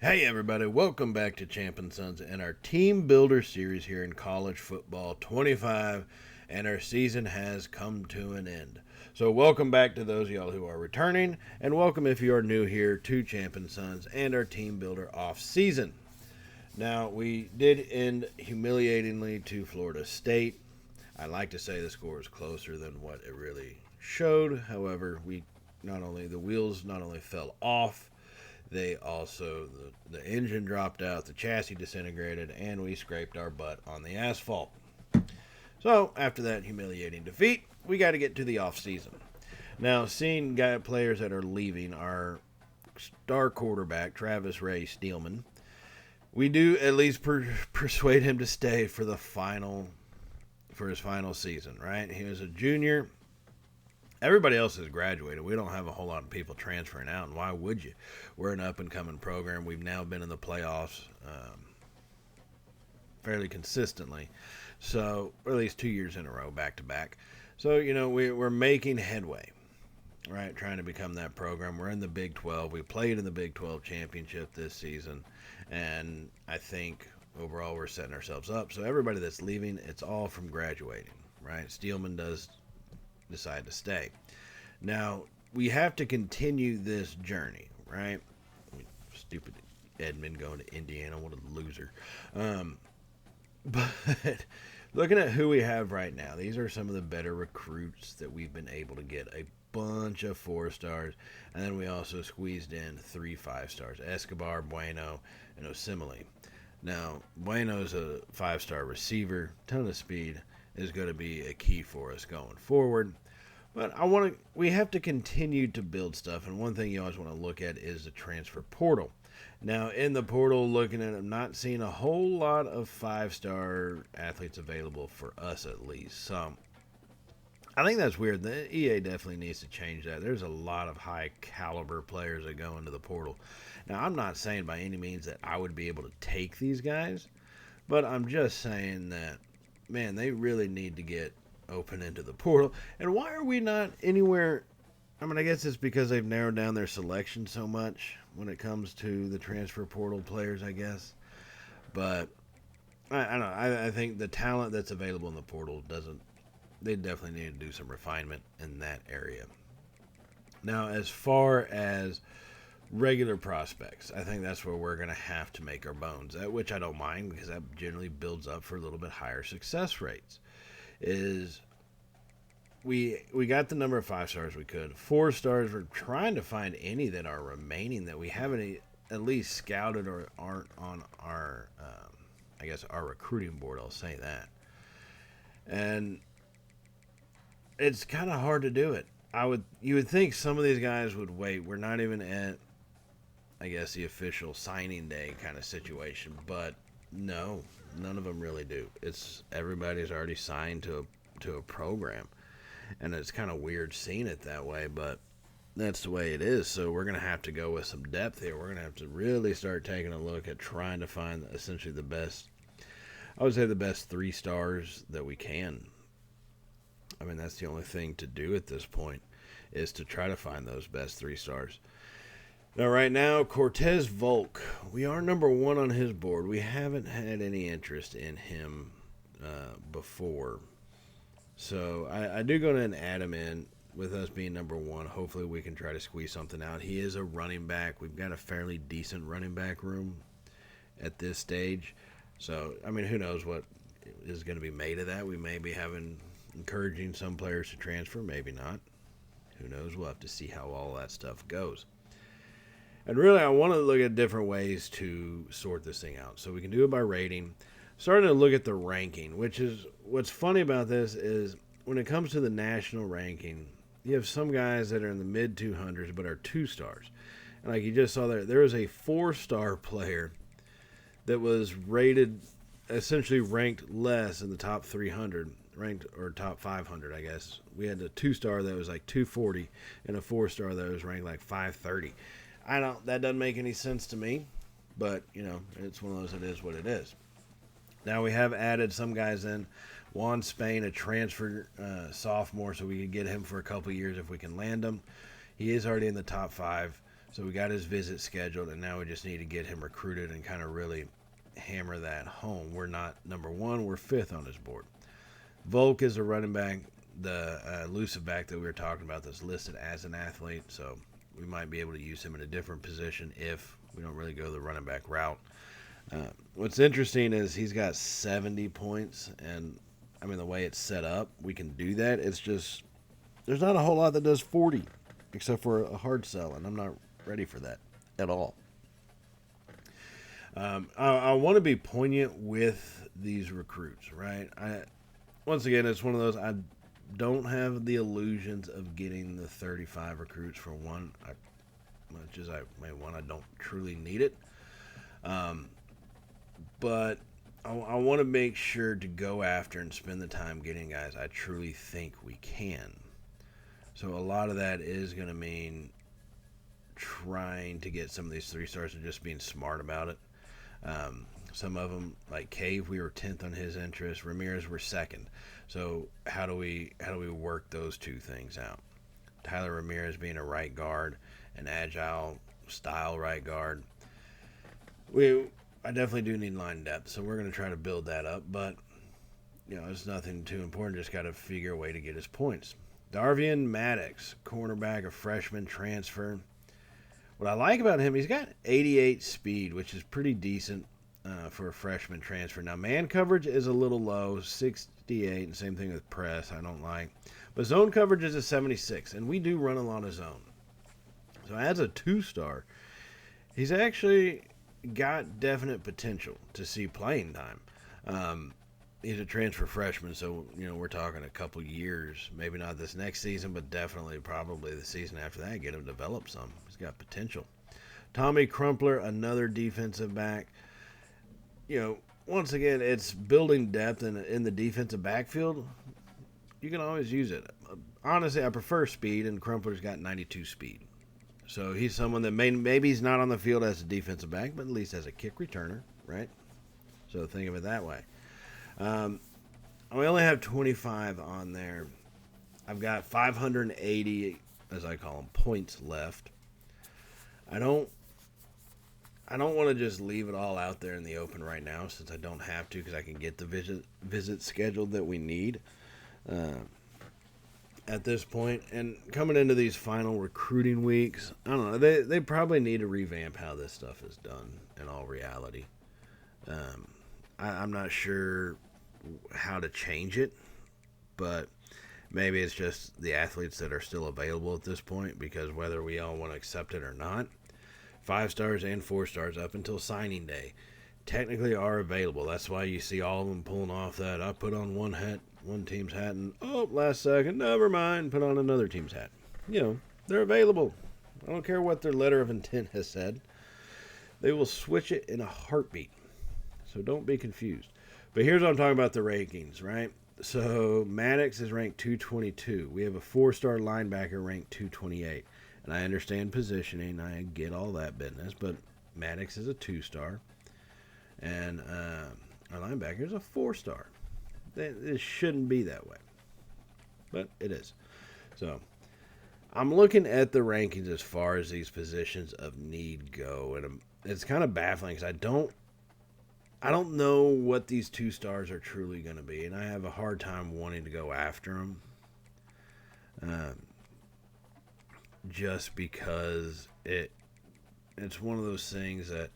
Hey everybody, welcome back to Champ and Sons and our Team Builder series here in College Football 25, and our season has come to an end. So welcome back to those of y'all who are returning, and welcome if you are new here to Champ and Sons and our Team Builder off-season. Now, we did end humiliatingly to Florida State. I like to say the score was closer than what it really showed. However, the wheels not only fell off, they also, the engine dropped out, the chassis disintegrated, and we scraped our butt on the asphalt. So, after that humiliating defeat, we got to get to the off-season. Now, seeing players that are leaving, our star quarterback, Travis Ray Steelman, we do at least persuade him to stay for his final season, right? He was a junior. Everybody else has graduated. We don't have a whole lot of people transferring out, and why would you? We're an up-and-coming program. We've now been in the playoffs fairly consistently, so or at least 2 years in a row, back-to-back. So, we're making headway, right, trying to become that program. We're in the Big 12. We played in the Big 12 championship this season, and I think overall we're setting ourselves up. So everybody that's leaving, it's all from graduating, right? Steelman does decide to stay. Now, we have to continue this journey, right? Stupid Edmund going to Indiana, what a loser. But looking at who we have right now, these are some of the better recruits that we've been able to get. A bunch of 4-stars, and then we also squeezed in 3 5-stars, Escobar, Bueno, and Osimile. Now, Bueno's a 5-star receiver, ton of speed, is going to be a key for us going forward. But we have to continue to build stuff, and one thing you always want to look at is the transfer portal. Now, in the portal, looking at it, I'm not seeing a whole lot of 5-star athletes available for us, at least. So, I think that's weird. The EA definitely needs to change that. There's a lot of high-caliber players that go into the portal. Now, I'm not saying by any means that I would be able to take these guys, but I'm just saying that, man, they really need to get open into the portal. And why are we not anywhere? I mean, I guess it's because they've narrowed down their selection so much when it comes to the transfer portal players, I guess. But I don't know. I think the talent that's available in the portal they definitely need to do some refinement in that area. Now, as far as regular prospects, I think that's where we're going to have to make our bones, which I don't mind because that generally builds up for a little bit higher success rates. Is we got the number of 5-stars we could. 4-stars, we're trying to find any that are remaining that we haven't at least scouted or aren't on our, our recruiting board. I'll say that. And it's kind of hard to do it. You would think some of these guys would wait. We're not even at, the official signing day kind of situation, but no, none of them really do. Everybody's already signed to a program, and it's kind of weird seeing it that way, but that's the way it is. So we're going to have to go with some depth here. We're going to have to really start taking a look at trying to find essentially the best 3 stars that we can. I mean, that's the only thing to do at this point is to try to find those best 3 stars. Now, right now, Cortez Volk, we are number 1 on his board. We haven't had any interest in him before. So I do go ahead and add him in with us being number 1. Hopefully we can try to squeeze something out. He is a running back. We've got a fairly decent running back room at this stage. So, I mean, who knows what is going to be made of that. We may be encouraging some players to transfer, maybe not. Who knows? We'll have to see how all that stuff goes. And really, I want to look at different ways to sort this thing out. So we can do it by rating. Starting to look at the ranking, which is what's funny about this is when it comes to the national ranking, you have some guys that are in the mid 200s but are 2-stars. And like you just saw there was a 4-star player that was rated, essentially ranked less in the top 300, or top 500, I guess. We had a 2-star that was like 240 and a 4-star that was ranked like 530. That doesn't make any sense to me, but it's one of those, it is what it is. Now we have added some guys in. Juan Spain, a transfer sophomore, so we could get him for a couple years if we can land him. He is already in the top 5, So we got his visit scheduled, and now we just need to get him recruited and kind of really hammer that home. We're not number one, we're fifth on his board. Volk is a running back, the elusive back that we were talking about that's listed as an athlete, so we might be able to use him in a different position if we don't really go the running back route. What's interesting is he's got 70 points, and I mean, the way it's set up, we can do that. It's just, there's not a whole lot that does 40, except for a hard sell, and I'm not ready for that at all. I want to be poignant with these recruits, right? Once again, it's one of those, I don't have the illusions of getting the 35 recruits for one. Much as I may want, I don't truly need it. But I want to make sure to go after and spend the time getting guys I truly think we can. So a lot of that is going to mean trying to get some of these 3 stars and just being smart about it. Some of them, like Cave, we were 10th on his interest. Ramirez, we're 2nd. So how do we work those two things out? Tyler Ramirez being a right guard, an agile style right guard. I definitely do need line depth, so we're going to try to build that up. But it's nothing too important. Just got to figure a way to get his points. Darvian Maddox, cornerback, a freshman transfer. What I like about him, he's got 88 speed, which is pretty decent for a freshman transfer. Now, man coverage is a little low, 68, and same thing with press, I don't like. But zone coverage is a 76, and we do run a lot of zone. So as a 2-star, he's actually got definite potential to see playing time. He's a transfer freshman, so we're talking a couple years, maybe not this next season, but definitely probably the season after that, get him develop some. He's got potential. Tommy Crumpler, another defensive back. Once again, it's building depth in the defensive backfield. You can always use it. Honestly, I prefer speed, and Crumpler's got 92 speed. So he's someone that maybe he's not on the field as a defensive back, but at least as a kick returner, right? So think of it that way. We only have 25 on there. I've got 580, as I call them, points left. I don't want to just leave it all out there in the open right now, since I don't have to, because I can get the visit scheduled that we need at this point. And coming into these final recruiting weeks, I don't know, they probably need to revamp how this stuff is done in all reality. I'm not sure how to change it, but maybe it's just the athletes that are still available at this point, because whether we all want to accept it or not, 5 stars and 4 stars up until signing day technically are available. That's why you see all of them pulling off that I put on one team's hat, and last second, never mind, put on another team's hat. They're available. I don't care what their letter of intent has said. They will switch it in a heartbeat. So don't be confused. But here's what I'm talking about, the rankings, right? So Maddox is ranked 222. We have a 4-star linebacker ranked 228. And I understand positioning. I get all that business. But Maddox is a 2-star. And our linebacker is a 4-star. It shouldn't be that way. But it is. So I'm looking at the rankings as far as these positions of need go. And it's kind of baffling because I don't know what these 2 stars are truly going to be, and I have a hard time wanting to go after them. Just because it's one of those things that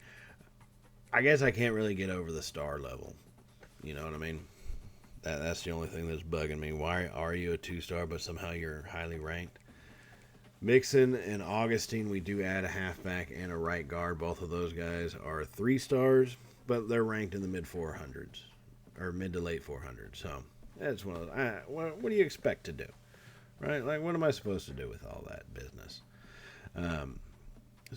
I guess I can't really get over the star level. You know what I mean? That's the only thing that's bugging me. Why are you a 2-star, but somehow you're highly ranked? Mixon and Augustine, we do add a halfback and a right guard. Both of those guys are 3 stars. But they're ranked in the mid 400s or mid to late 400s. So that's one of those. What do you expect to do, right? Like, what am I supposed to do with all that business? So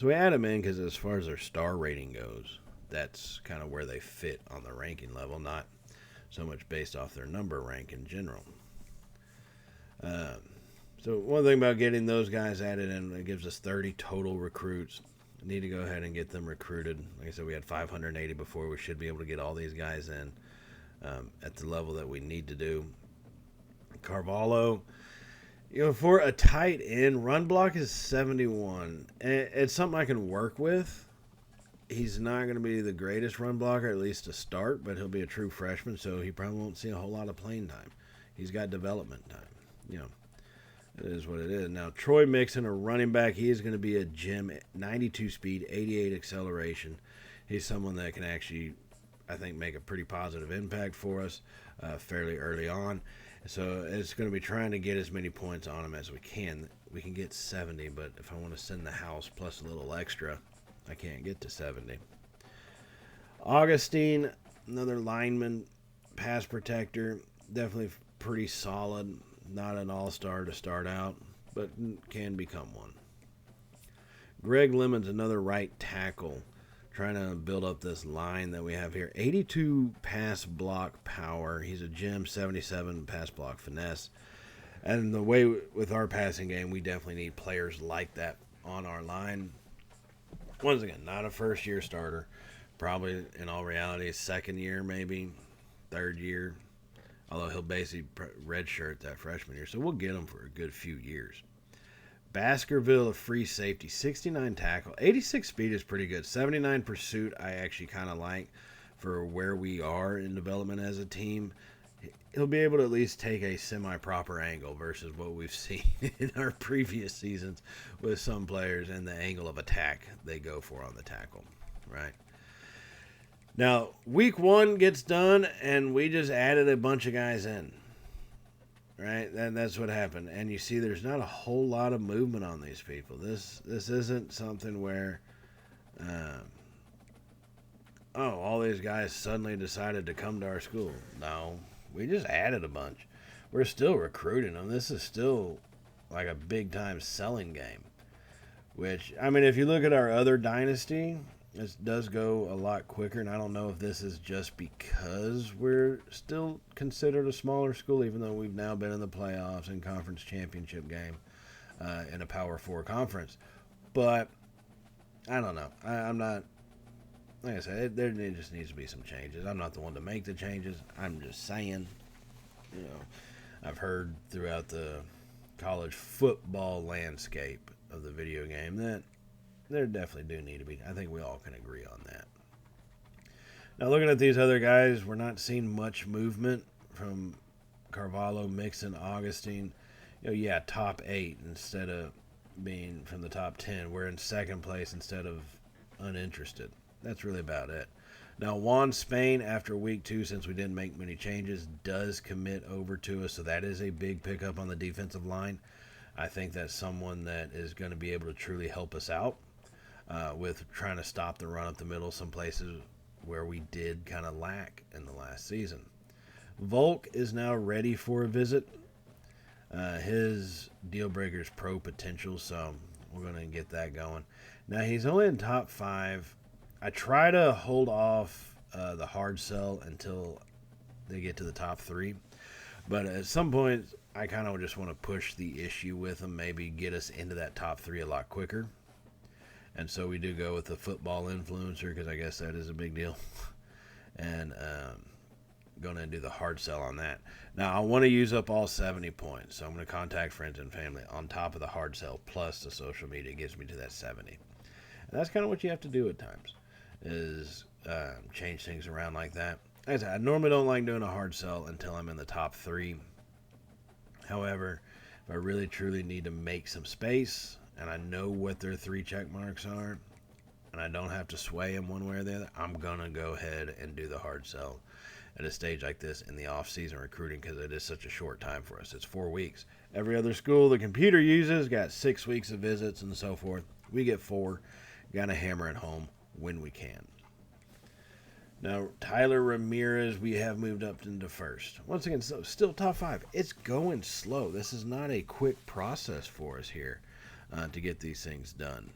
we add them in because as far as their star rating goes, that's kind of where they fit on the ranking level, not so much based off their number rank in general. So one thing about getting those guys added in, it gives us 30 total recruits. Need to go ahead and get them recruited. Like I said, we had 580 before. We should be able to get all these guys in at the level that we need to do. Carvalho, For a tight end, run block is 71. It's something I can work with. He's not going to be the greatest run blocker, at least to start, but he'll be a true freshman, so he probably won't see a whole lot of playing time. He's got development time. It is what it is. Now, Troy Mixon, a running back, he is going to be a gem, 92 speed, 88 acceleration. He's someone that can actually, I think, make a pretty positive impact for us fairly early on. So it's going to be trying to get as many points on him as we can. We can get 70, but if I want to send the house plus a little extra, I can't get to 70. Augustine, another lineman, pass protector, definitely pretty solid. Not an all-star to start out, but can become one. Greg Lemon's another right tackle, trying to build up this line that we have here. 82 pass block power. He's a gem, 77 pass block finesse. And the way with our passing game, we definitely need players like that on our line. Once again, not a first-year starter. Probably, in all reality, second year maybe, third year. Although he'll basically redshirt that freshman year. So we'll get him for a good few years. Baskerville, a free safety, 69 tackle. 86 speed is pretty good. 79 pursuit I actually kind of like for where we are in development as a team. He'll be able to at least take a semi-proper angle versus what we've seen in our previous seasons with some players and the angle of attack they go for on the tackle, right? Now, week 1 gets done, and we just added a bunch of guys in, right? And that's what happened. And you see there's not a whole lot of movement on these people. This isn't something where, all these guys suddenly decided to come to our school. No, we just added a bunch. We're still recruiting them. This is still like a big-time selling game, which, I mean, if you look at our other dynasty, this does go a lot quicker, and I don't know if this is just because we're still considered a smaller school, even though we've now been in the playoffs and conference championship game in a Power 4 conference. But I don't know. I'm not, like I said, there just needs to be some changes. I'm not the one to make the changes. I'm just saying, I've heard throughout the college football landscape of the video game that there definitely do need to be. I think we all can agree on that. Now, looking at these other guys, we're not seeing much movement from Carvalho, Mixon, Augustine. Top 8 instead of being from the top 10. We're in second place instead of uninterested. That's really about it. Now, Juan Spain, after week 2, since we didn't make many changes, does commit over to us, so that is a big pickup on the defensive line. I think that's someone that is going to be able to truly help us out. With trying to stop the run up the middle, some places where we did kind of lack in the last season. Volk is now ready for a visit. His deal breaker is pro potential, so we're going to get that going. Now, he's only in top 5. I try to hold off the hard sell until they get to the top 3. But at some point, I kind of just want to push the issue with him, maybe get us into that top 3 a lot quicker. And so we do go with the football influencer because I guess that is a big deal. And going to do the hard sell on that. Now, I want to use up all 70 points. So I'm going to contact friends and family on top of the hard sell plus the social media gets me to that 70. And that's kind of what you have to do at times is change things around like that. Like I said, I normally don't like doing a hard sell until I'm in the top 3. However, if I really truly need to make some space and I know what their 3 check marks are, and I don't have to sway them one way or the other, I'm going to go ahead and do the hard sell at a stage like this in the off-season recruiting because it is such a short time for us. It's 4 weeks. Every other school the computer uses got 6 weeks of visits and so forth. We get 4. Got to hammer it home when we can. Now, Tyler Ramirez, we have moved up into first. Once again, still top 5. It's going slow. This is not a quick process for us here to get these things done.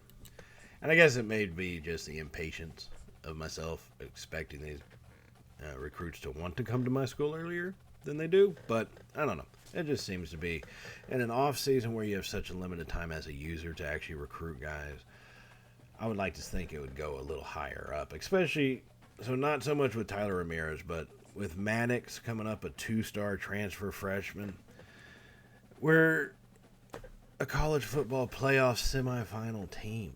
And I guess it may be just the impatience of myself expecting these recruits to want to come to my school earlier than they do. But I don't know. It just seems to be in an off season where you have such a limited time as a user to actually recruit guys. I would like to think it would go a little higher up, especially, so not so much with Tyler Ramirez, but with Maddox coming up, a 2-star transfer freshman. We're a college football playoff semifinal team.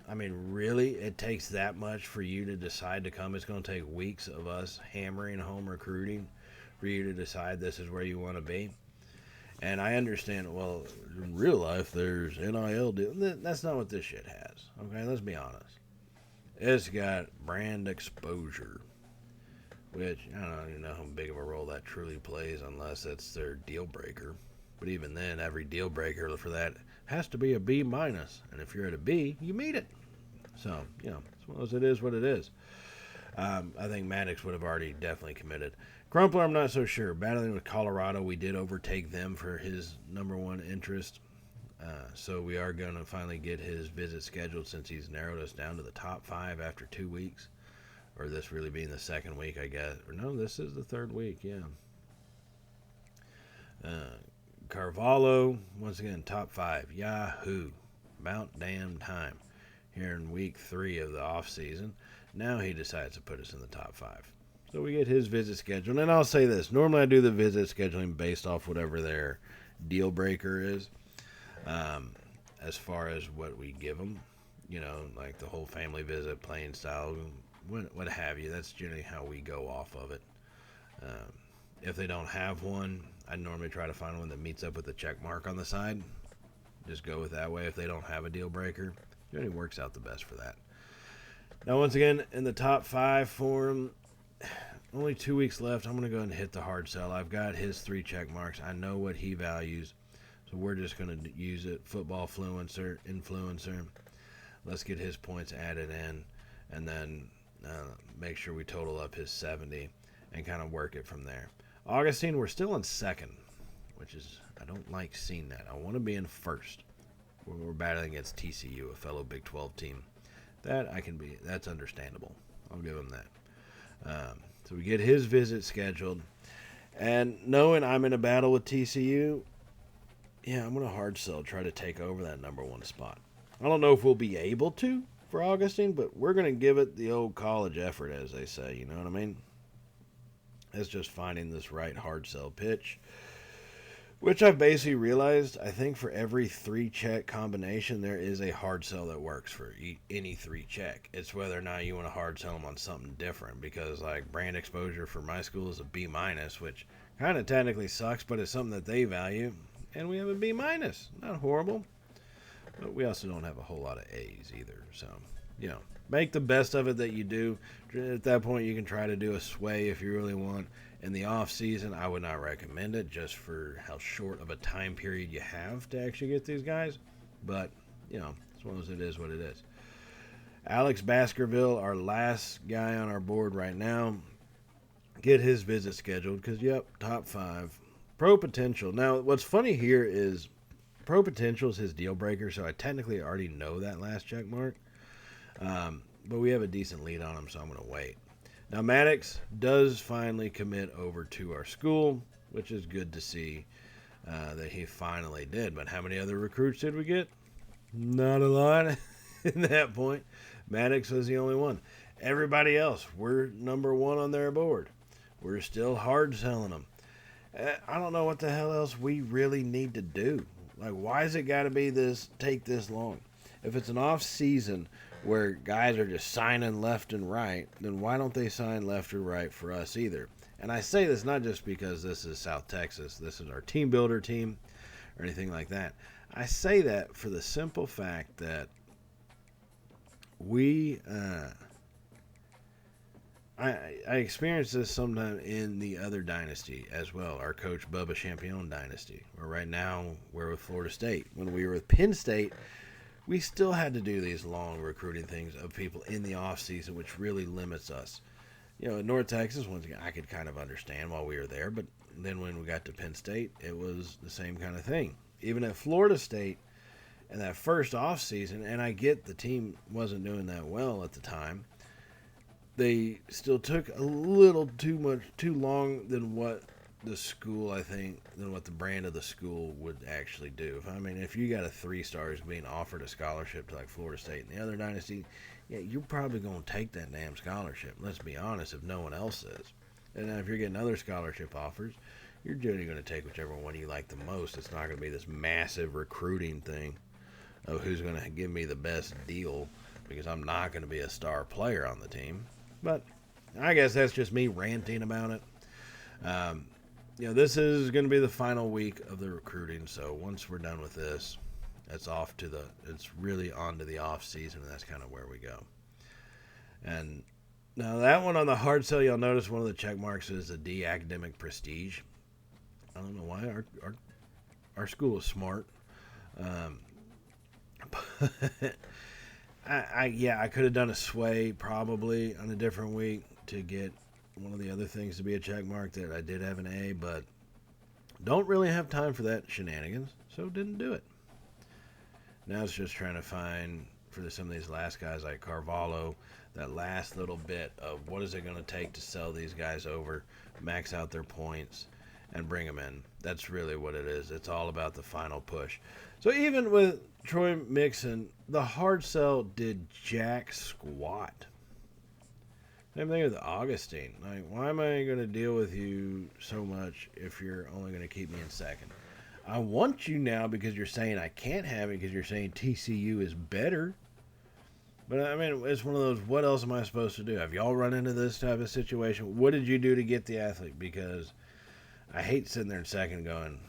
I mean, really? It takes that much for you to decide to come? It's going to take weeks of us hammering home recruiting for you to decide this is where you want to be? And I understand, well, in real life, there's NIL deal. That's not what this shit has. Okay, let's be honest. It's got brand exposure, which I don't even know how big of a role that truly plays unless it's their deal breaker. But even then, every deal breaker for that has to be a B minus. And if you're at a B, you meet it. So, as it is what it is. I think Maddox would have already definitely committed. Crumpler, I'm not so sure. Battling with Colorado, we did overtake them for his number one interest. So we are going to finally get his visit scheduled since he's narrowed us down to the top 5 after 2 weeks. Or this really being the second week, I guess. Or no, this is the third week, yeah. Carvalho, once again, top 5. Yahoo! About damn time. Here in week 3 of the offseason. Now he decides to put us in the top 5. So we get his visit scheduled. And I'll say this. Normally I do the visit scheduling based off whatever their deal breaker is. As far as what we give them. Like the whole family visit, playing style, what have you. That's generally how we go off of it. If they don't have one, I normally try to find one that meets up with the check mark on the side. Just go with that way if they don't have a deal breaker. It really works out the best for that. Now, once again, in the top 5 for him, only 2 weeks left. I'm going to go ahead and hit the hard sell. I've got his 3 check marks. I know what he values, so we're just going to use it. Football influencer. Let's get his points added in, and then make sure we total up his 70 and kind of work it from there. Augustine, we're still in second, which is, I don't like seeing that. I want to be in first. We're battling against TCU, a fellow Big 12 team. That's understandable. I'll give him that. So we get his visit scheduled. And knowing I'm in a battle with TCU, I'm going to hard sell, try to take over that number 1 spot. I don't know if we'll be able to for Augustine, but we're going to give it the old college effort, as they say. You know what I mean? It's just finding this right hard sell pitch. Which I've basically realized, I think for every 3 check combination, there is a hard sell that works for any 3 check. It's whether or not you want to hard sell them on something different. Because like brand exposure for my school is a B minus, which kind of technically sucks, but it's something that they value. And we have a B minus. Not horrible. But we also don't have a whole lot of A's either. So, make the best of it that you do. At that point, you can try to do a sway if you really want. In the off season, I would not recommend it just for how short of a time period you have to actually get these guys. But, as long as it is what it is. Alex Baskerville, our last guy on our board right now. Get his visit scheduled because, top 5. Pro potential. Now, what's funny here is pro potential is his deal breaker, so I technically already know that last check mark. But we have a decent lead on him, so I'm going to wait. Now, Maddox does finally commit over to our school, which is good to see that he finally did. But how many other recruits did we get? Not a lot at that point. Maddox was the only one. Everybody else, we're number 1 on their board. We're still hard selling them. I don't know what the hell else we really need to do. Like, why has it got to take this long? If it's an off season where guys are just signing left and right, then why don't they sign left or right for us either? And I say this not just because this is South Texas, this is our team builder team or anything like that. I say that for the simple fact that I experienced this sometime in the other dynasty as well, our coach Bubba Champion dynasty, where right now we're with Florida State. When we were with Penn State, we still had to do these long recruiting things of people in the off season, which really limits us. In North Texas, once again, I could kind of understand while we were there, but then when we got to Penn State, it was the same kind of thing. Even at Florida State, in that first off season, and I get the team wasn't doing that well at the time, they still took a little too long than what the school, than what the brand of the school would actually do. If you got a 3-stars being offered a scholarship to like Florida State and the other dynasty, you're probably going to take that damn scholarship. Let's be honest, if no one else is. And if you're getting other scholarship offers, you're generally going to take whichever one you like the most. It's not going to be this massive recruiting thing of who's going to give me the best deal because I'm not going to be a star player on the team. But I guess that's just me ranting about it. This is going to be the final week of the recruiting. So once we're done with this, it's really on to the off season, and that's kind of where we go. And now that one on the hard sell, you'll notice one of the check marks is a D academic prestige. I don't know why our school is smart. But I could have done a sway probably on a different week to get one of the other things to be a check mark that I did have an A, but don't really have time for that shenanigans, so didn't do it. Now it's just trying to find for some of these last guys like Carvalho, that last little bit of what is it going to take to sell these guys over, max out their points, and bring them in. That's really what it is. It's all about the final push. So even with Troy Mixon, the hard sell did jack squat. Same thing with Augustine. Like, why am I going to deal with you so much if you're only going to keep me in second? I want you now because you're saying I can't have it because you're saying TCU is better. But, I mean, it's one of those, what else am I supposed to do? Have y'all run into this type of situation? What did you do to get the athlete? Because I hate sitting there in second going,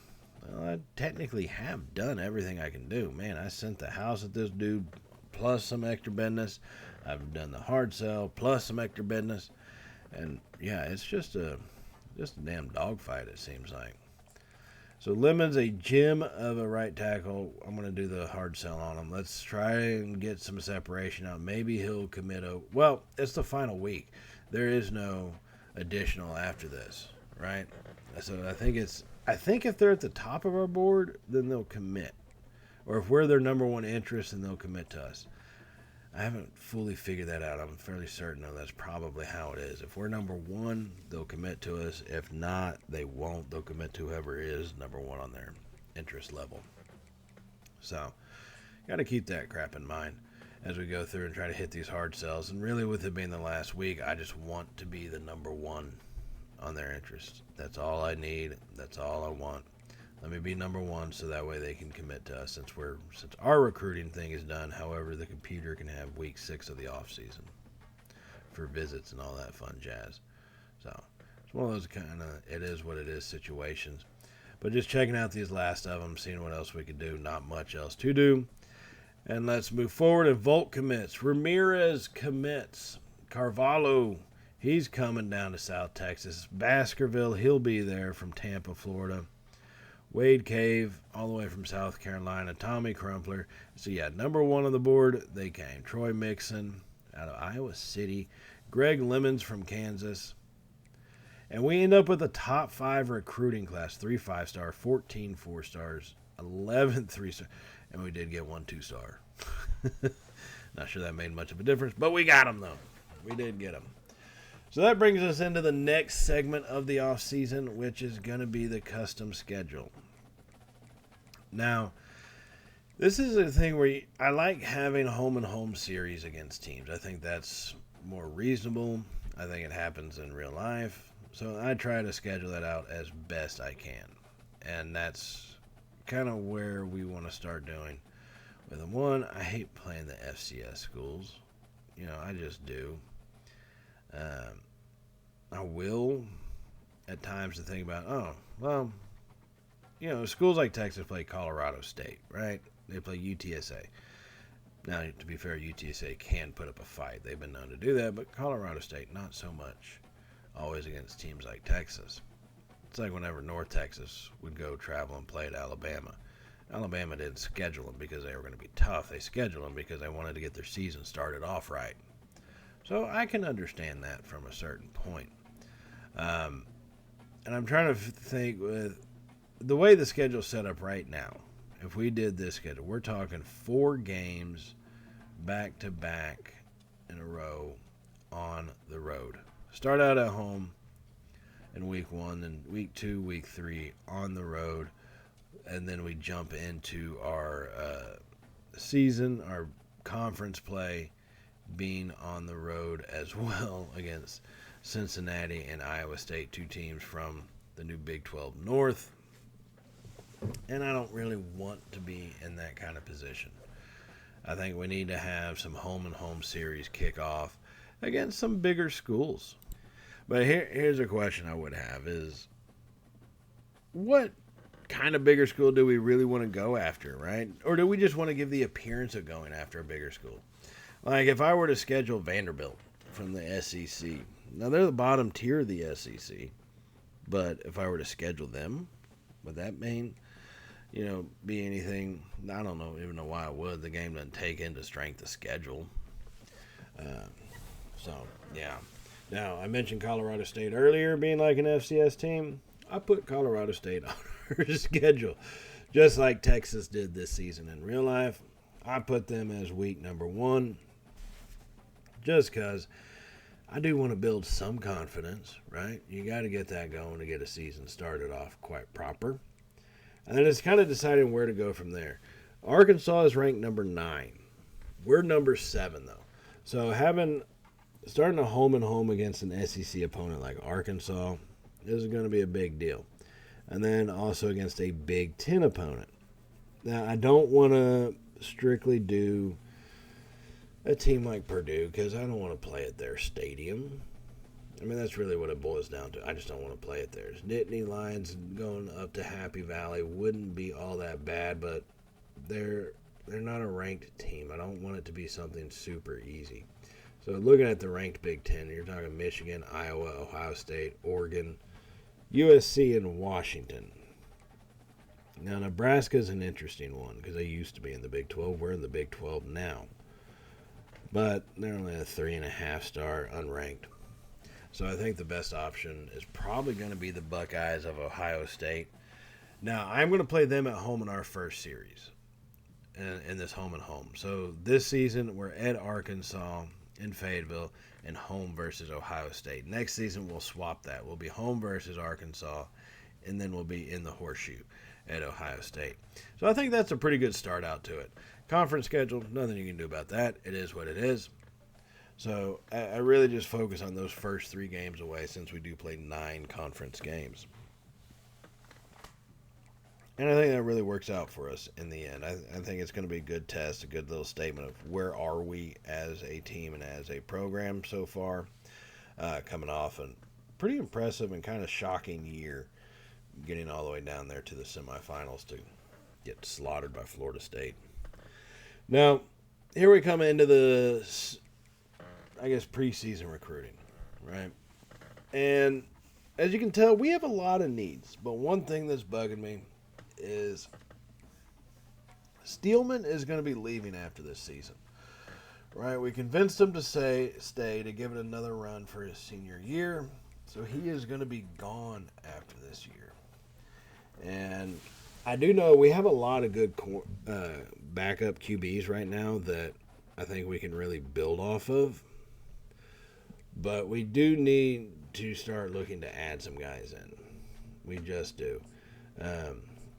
well, I technically have done everything I can do. Man, I sent the house at this dude plus some extra business. I've done the hard sell plus some extra business. And, yeah, it's just a damn dogfight, it seems like. So Lemon's a gem of a right tackle. I'm going to do the hard sell on him. Let's try and get some separation out. Maybe he'll commit well, it's the final week. There is no additional after this, right? So I think if they're at the top of our board, then they'll commit. Or if we're their number one interest, then they'll commit to us. I haven't fully figured that out. I'm fairly certain that's probably how it is. If we're number one, they'll commit to us. If not, they won't. They'll commit to whoever is number one on their interest level. So, got to keep that crap in mind as we go through and try to hit these hard sells. And really, with it being the last week, I just want to be the number one on their interest. That's all I need. That's all I want. Let me be number one so that way they can commit to us since our recruiting thing is done. However, the computer can have week 6 of the off season for visits and all that fun jazz. So it's one of those kind of it is what it is situations. But just checking out these last of them, seeing what else we could do. Not much else to do. And let's move forward. And Volt commits. Ramirez commits. Carvalho, he's coming down to South Texas. Baskerville, he'll be there from Tampa, Florida. Wade Cave, all the way from South Carolina. Tommy Crumpler. So, yeah, number one on the board, they came. Troy Mixon out of Iowa City. Greg Lemons from Kansas. And we end up with a top 5 recruiting class. 3 5-star, 14 4-stars, 11 3-star. And we did get 1 2-star. Not sure that made much of a difference, but we got them, though. We did get them. So that brings us into the next segment of the offseason, which is going to be the custom schedule. Now, this is a thing where I like having a home-and-home series against teams. I think that's more reasonable. I think it happens in real life. So I try to schedule that out as best I can. And that's kind of where we want to start doing. With them. One, I hate playing the FCS schools. I just do. I will at times to think about, schools like Texas play Colorado State, right? They play UTSA. Now, to be fair, UTSA can put up a fight. They've been known to do that, but Colorado State, not so much. Always against teams like Texas. It's like whenever North Texas would go travel and play at Alabama. Alabama didn't schedule them because they were going to be tough. They scheduled them because they wanted to get their season started off right. So I can understand that from a certain point. And I'm trying to think with the way the schedule's set up right now. If we did this schedule, we're talking 4 games back-to-back in a row on the road. Start out at home in week 1, then week 2, week 3 on the road. And then we jump into our season, our conference play, being on the road as well against Cincinnati and Iowa State, 2 teams from the new Big 12 North. And I don't really want to be in that kind of position. I think we need to have some home and home series kick off against some bigger schools. But here's a question I would have is, what kind of bigger school do we really want to go after, right? Or do we just want to give the appearance of going after a bigger school? Like if I were to schedule Vanderbilt from the SEC, now they're the bottom tier of the SEC, but if I were to schedule them, would that mean, be anything? I don't know, even know why I would. The game doesn't take into strength of schedule. Yeah. Now, I mentioned Colorado State earlier being like an FCS team. I put Colorado State on our schedule, just like Texas did this season in real life. I put them as week number 1, just because I do want to build some confidence, right? You got to get that going to get a season started off quite proper. And then it's kind of deciding where to go from there. Arkansas is ranked number 9. We're number 7, though. So starting a home and home against an SEC opponent like Arkansas is going to be a big deal. And then also against a Big Ten opponent. Now, I don't want to strictly do a team like Purdue because I don't want to play at their stadium. I mean, that's really what it boils down to. I just don't want to play it there. Nittany Lions going up to Happy Valley wouldn't be all that bad, but they're not a ranked team. I don't want it to be something super easy. So looking at the ranked Big Ten, you're talking Michigan, Iowa, Ohio State, Oregon, USC, and Washington. Now, Nebraska's an interesting one because they used to be in the Big 12. We're in the Big 12 now. But they're only a 3.5-star unranked. So I think the best option is probably going to be the Buckeyes of Ohio State. Now, I'm going to play them at home in our first series in this home and home. So this season, we're at Arkansas in Fayetteville and home versus Ohio State. Next season, we'll swap that. We'll be home versus Arkansas, and then we'll be in the horseshoe at Ohio State. So I think that's a pretty good start out to it. Conference schedule, nothing you can do about that. It is what it is. So I really just focus on those first 3 games away since we do play 9 conference games. And I think that really works out for us in the end. I think it's going to be a good test, a good little statement of where are we as a team and as a program so far, coming off a pretty impressive and kind of shocking year, getting all the way down there to the semifinals to get slaughtered by Florida State. Now, here we come into the, preseason recruiting, right? And as you can tell, we have a lot of needs. But one thing that's bugging me is Steelman is going to be leaving after this season, right? We convinced him to stay to give it another run for his senior year. So he is going to be gone after this year. And I do know we have a lot of good backup QBs right now that I think we can really build off of. But we do need to start looking to add some guys in. We just do.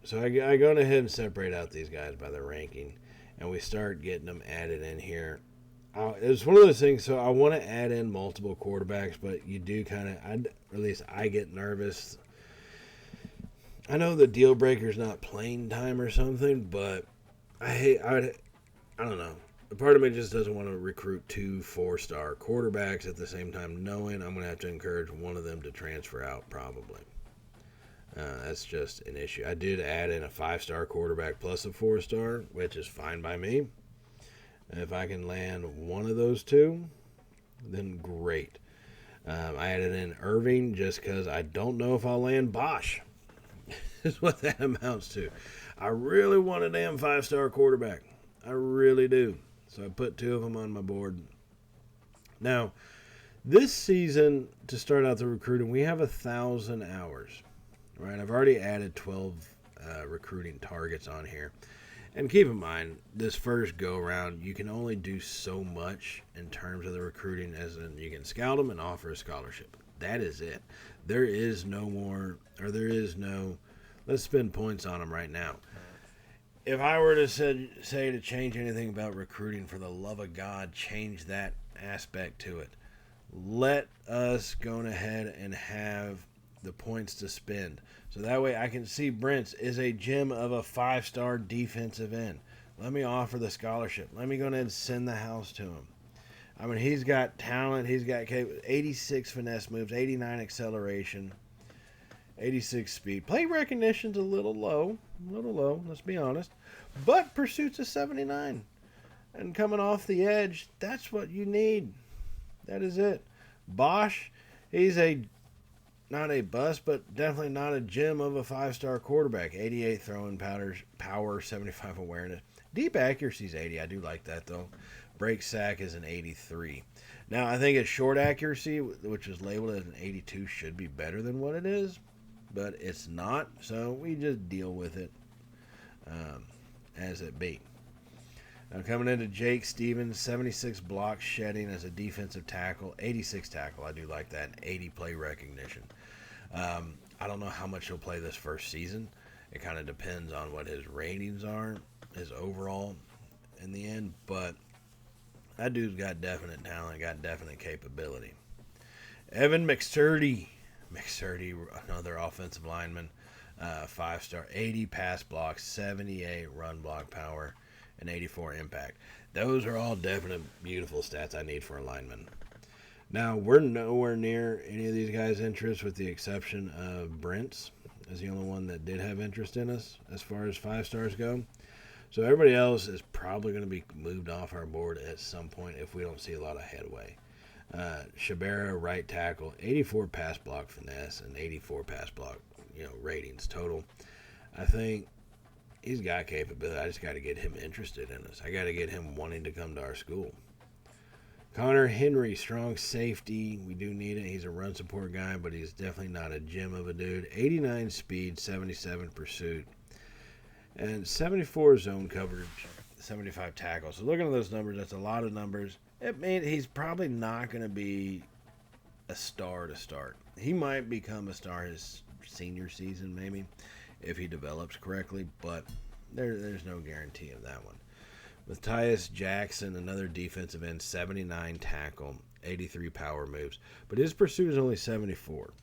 So I go ahead and separate out these guys by their ranking, and we start getting them added in here. It's one of those things, so I want to add in multiple quarterbacks, but you do kind of, at least I get nervous. I know the deal breaker is not playing time or something, but I don't know. A part of me just doesn't want to recruit 2 4-star quarterbacks at the same time, knowing I'm going to have to encourage one of them to transfer out probably. That's just an issue. I did add in a 5-star quarterback plus a 4-star, which is fine by me. If I can land one of those 2, then great. I added in Irving just because I don't know if I'll land Bosch. Is what that amounts to. I really want a damn 5-star quarterback. I really do. So I put 2 of them on my board. Now, this season, to start out the recruiting, we have 1,000 hours. Right, I've already added 12 recruiting targets on here. And keep in mind, this first go-around, you can only do so much in terms of the recruiting, as in you can scout them and offer a scholarship. That is it. There is no more, or there is no, let's spend points on them right now. If I were to say to change anything about recruiting, for the love of God, change that aspect to it. Let us go ahead and have the points to spend. So that way I can see Brent's is a gem of a 5-star defensive end. Let me offer the scholarship. Let me go ahead and send the house to him. I mean, he's got talent. He's got 86 finesse moves, 89 acceleration, 86 speed. Play recognition's a little low. Let's be honest. But pursuit's a 79. And coming off the edge, that's what you need. That is it. Bosch, he's not a bust, but definitely not a gem of a 5-star quarterback. 88 throwing power, 75 awareness. Deep accuracy is 80. I do like that, though. Break sack is an 83. Now, I think his short accuracy, which is labeled as an 82, should be better than what it is, but it's not, so we just deal with it as it be. Now, coming into Jake Stevens, 76 block shedding as a defensive tackle, 86 tackle. I do like that, and 80 play recognition. I don't know how much he'll play this first season. It kind of depends on what his ratings are, his overall in the end, but that dude's got definite talent, got definite capability. Evan McSturdy, another offensive lineman, 5-star, 80 pass block, 78 run block power, and 84 impact. Those are all definite beautiful stats I need for a lineman. Now, we're nowhere near any of these guys' interests with the exception of Brent's is the only one that did have interest in us as far as 5-stars go. So everybody else is probably going to be moved off our board at some point if we don't see a lot of headway. Shabera, right tackle, 84 pass block finesse and 84 pass block, ratings total. I think he's got capability. I just got to get him interested in us. I got to get him wanting to come to our school. Connor Henry, strong safety. We do need it. He's a run support guy, but he's definitely not a gem of a dude. 89 speed, 77 pursuit, and 74 zone coverage, 75 tackles. So looking at those numbers, that's a lot of numbers. It means he's probably not going to be a star to start. He might become a star his senior season, maybe, if he develops correctly, but there's no guarantee of that one. Matthias Jackson, another defensive end, 79 tackle, 83 power moves, but his pursuit is only 74.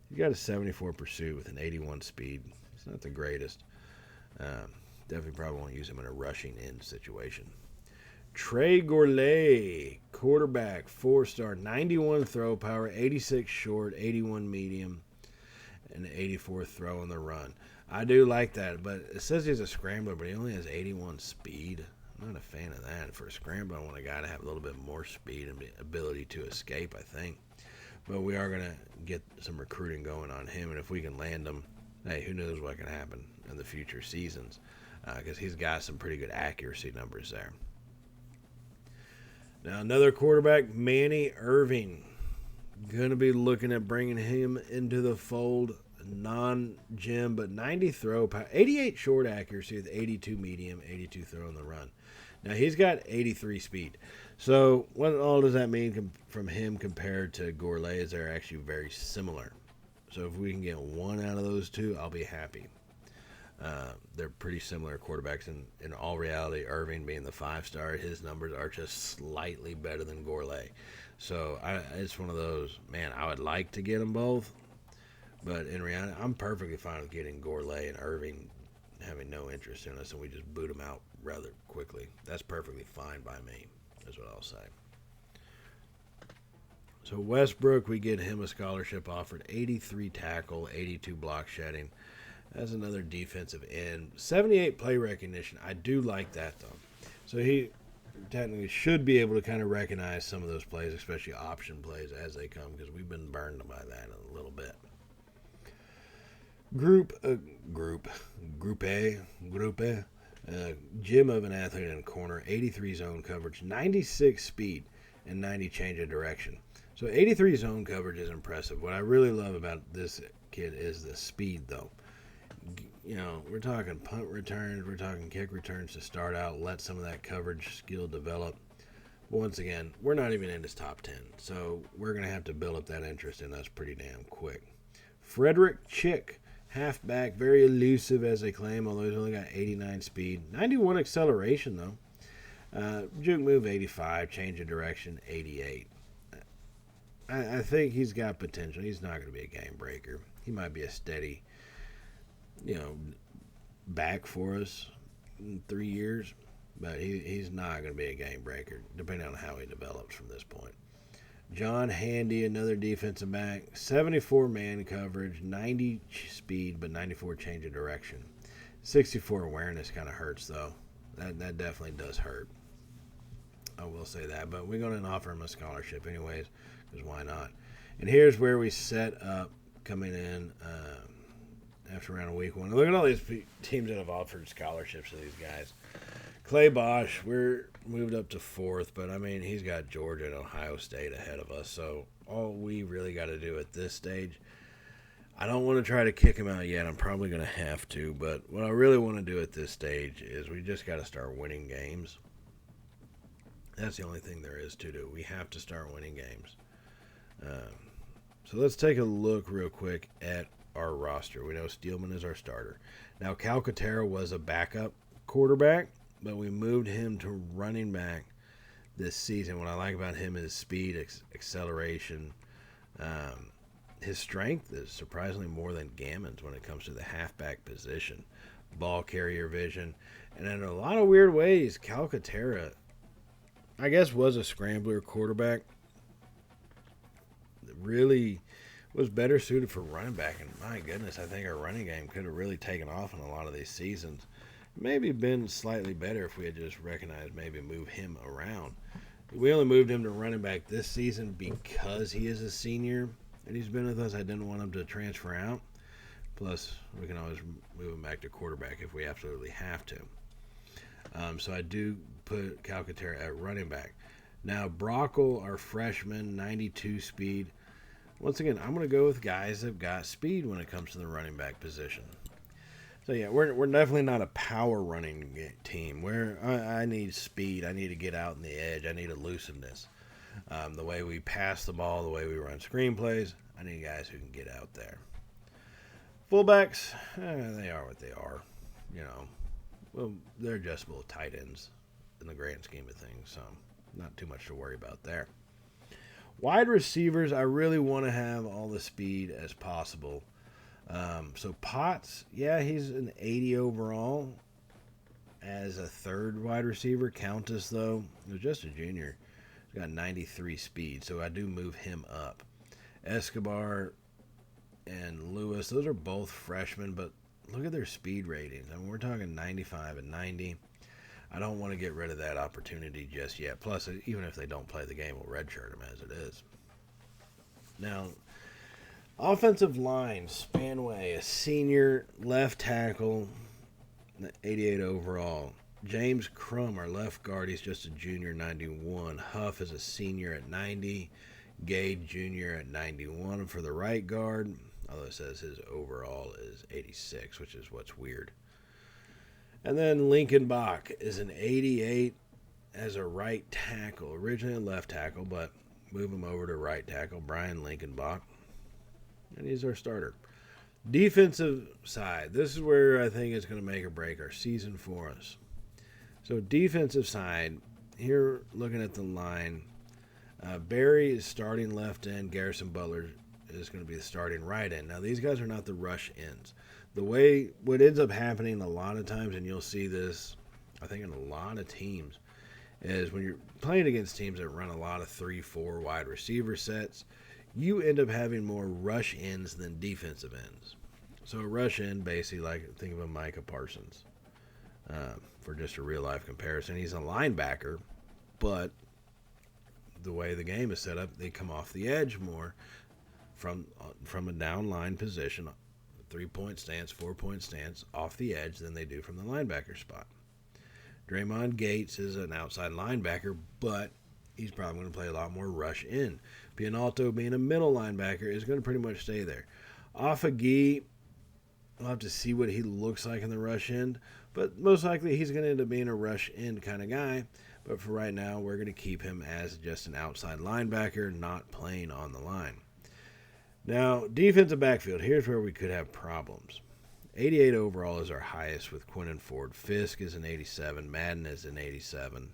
He got a 74 pursuit with an 81 speed. It's not the greatest. Definitely probably won't use him in a rushing end situation. Trey Gourlay, quarterback, 4-star, 91 throw power, 86 short, 81 medium, and 84 throw on the run. I do like that, but it says he's a scrambler, but he only has 81 speed. I'm not a fan of that. For a scrambler, I want a guy to have a little bit more speed and ability to escape, I think. But we are going to get some recruiting going on him, and if we can land him, hey, who knows what can happen in the future seasons, because he's got some pretty good accuracy numbers there. Now, another quarterback, Manny Irving. Going to be looking at bringing him into the fold. Non-gym, but 90 throw power, 88 short accuracy with 82 medium, 82 throw on the run. Now, he's got 83 speed. So, what all does that mean from him compared to Gourlay is they're actually very similar. So, if we can get one out of those two, I'll be happy. They're pretty similar quarterbacks. In all reality, Irving being the 5-star, his numbers are just slightly better than Gourlay. So, it's one of those, man, I would like to get them both. But in reality, I'm perfectly fine with getting Gourlay and Irving having no interest in us, and we just boot them out rather quickly. That's perfectly fine by me, is what I'll say. So Westbrook, we get him a scholarship offered, 83 tackle, 82 block shedding. That's another defensive end. 78 play recognition. I do like that, though. So he technically should be able to kind of recognize some of those plays, especially option plays as they come, because we've been burned by that a little bit. Group A, gym of an athlete in corner, 83 zone coverage, 96 speed, and 90 change of direction. So 83 zone coverage is impressive. What I really love about this kid is the speed, though. We're talking punt returns, we're talking kick returns to start out, let some of that coverage skill develop. Once again, we're not even in his top 10, so we're going to have to build up that interest in us pretty damn quick. Frederick Chick, halfback, very elusive as they claim, although he's only got 89 speed. 91 acceleration, though. Juke move, 85. Change of direction, 88. I think he's got potential. He's not going to be a game breaker. He might be a steady, you know, back for us in 3 years, but he's not going to be a game breaker, depending on how he develops from this point. John Handy, another defensive back, 74 man coverage, 90 speed, but 94 change of direction. 64 awareness kind of hurts, though. That definitely does hurt. I will say that, but we're going to offer him a scholarship anyways, because why not? And here's where we set up coming in after around week 1. Look at all these teams that have offered scholarships to these guys. Clay Bosch, we're moved up to 4th, but I mean, he's got Georgia and Ohio State ahead of us, so all we really got to do at this stage, I don't want to try to kick him out yet. I'm probably going to have to, but what I really want to do at this stage is we just got to start winning games. That's the only thing there is to do. We have to start winning games. So let's take a look real quick at our roster. We know Steelman is our starter. Now, Calcaterra was a backup quarterback, but we moved him to running back this season. What I like about him is speed, acceleration. His strength is surprisingly more than Gammon's when it comes to the halfback position. Ball carrier vision. And in a lot of weird ways, Calcaterra, I guess, was a scrambler quarterback. Really was better suited for running back. And my goodness, I think our running game could have really taken off in a lot of these seasons. Maybe been slightly better if we had just recognized maybe move him around. We only moved him to running back this season because he is a senior and he's been with us. I didn't want him to transfer out. Plus, we can always move him back to quarterback if we absolutely have to. So I do put Calcaterra at running back. Now, Brockle, our freshman, 92 speed. Once again, I'm going to go with guys that have got speed when it comes to the running back position. So, yeah, we're definitely not a power running team. I need speed. I need to get out in the edge. I need elusiveness. The way we pass the ball, the way we run screenplays, I need guys who can get out there. Fullbacks, they are what they are. You know, well, they're adjustable tight ends in the grand scheme of things, so not too much to worry about there. Wide receivers, I really want to have all the speed as possible. So Potts, yeah, he's an 80 overall as a third wide receiver. Countess, though, he was just a junior. He's got 93 speed, so I do move him up. Escobar and Lewis, those are both freshmen, but look at their speed ratings. I mean, we're talking 95 and 90. I don't want to get rid of that opportunity just yet. Plus, even if they don't play the game, we'll redshirt them as it is. Now, offensive line, Spanway, a senior left tackle, 88 overall. James Crum, our left guard, he's just a junior, 91. Huff is a senior at 90. Gade, junior, at 91 for the right guard, although it says his overall is 86, which is what's weird. And then Lincoln Bach is an 88 as a right tackle, originally a left tackle, but move him over to right tackle, Brian Lincoln Bach. And he's our starter. Defensive side, this is where I think it's going to make or break our season for us. So defensive side, here looking at the line, Barry is starting left end, Garrison Butler is going to be the starting right end. Now, these guys are not the rush ends. What ends up happening a lot of times, and you'll see this, I think, in a lot of teams, is when you're playing against teams that run a lot of 3-4 wide receiver sets, you end up having more rush ends than defensive ends. So a rush end, basically, like think of a Micah Parsons for just a real-life comparison. He's a linebacker, but the way the game is set up, they come off the edge more from a down line position, 3-point stance, 4-point stance, off the edge than they do from the linebacker spot. Draymond Gates is an outside linebacker, but he's probably going to play a lot more rush in. Pianalto, being a middle linebacker, is going to pretty much stay there. Offagee, we'll have to see what he looks like in the rush end, but most likely he's going to end up being a rush end kind of guy. But for right now, we're going to keep him as just an outside linebacker, not playing on the line. Now, defensive backfield, here's where we could have problems. 88 overall is our highest with Quinnen Ford. Fisk is an 87. Madden is an 87.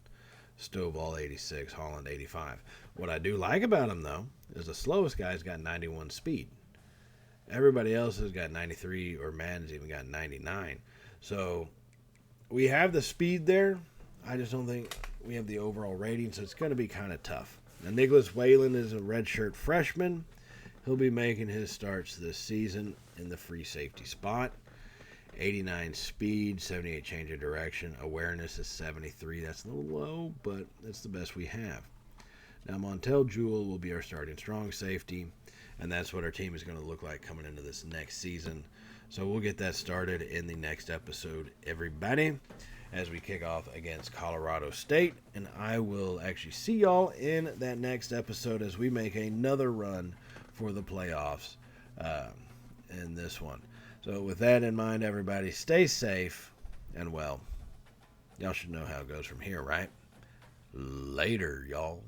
Stovall 86. Holland 85. What I do like about him, though, is the slowest guy's got 91 speed. Everybody else has got 93, or Madden's even got 99. So we have the speed there. I just don't think we have the overall rating, so it's going to be kind of tough. Now, Nicholas Whalen is a redshirt freshman. He'll be making his starts this season in the free safety spot. 89 speed, 78 change of direction. Awareness is 73. That's a little low, but that's the best we have. Now, Montel Jewell will be our starting strong safety, and that's what our team is going to look like coming into this next season. So we'll get that started in the next episode, everybody, as we kick off against Colorado State. And I will actually see y'all in that next episode as we make another run for the playoffs in this one. So with that in mind, everybody, stay safe, and well, y'all should know how it goes from here, right? Later, y'all.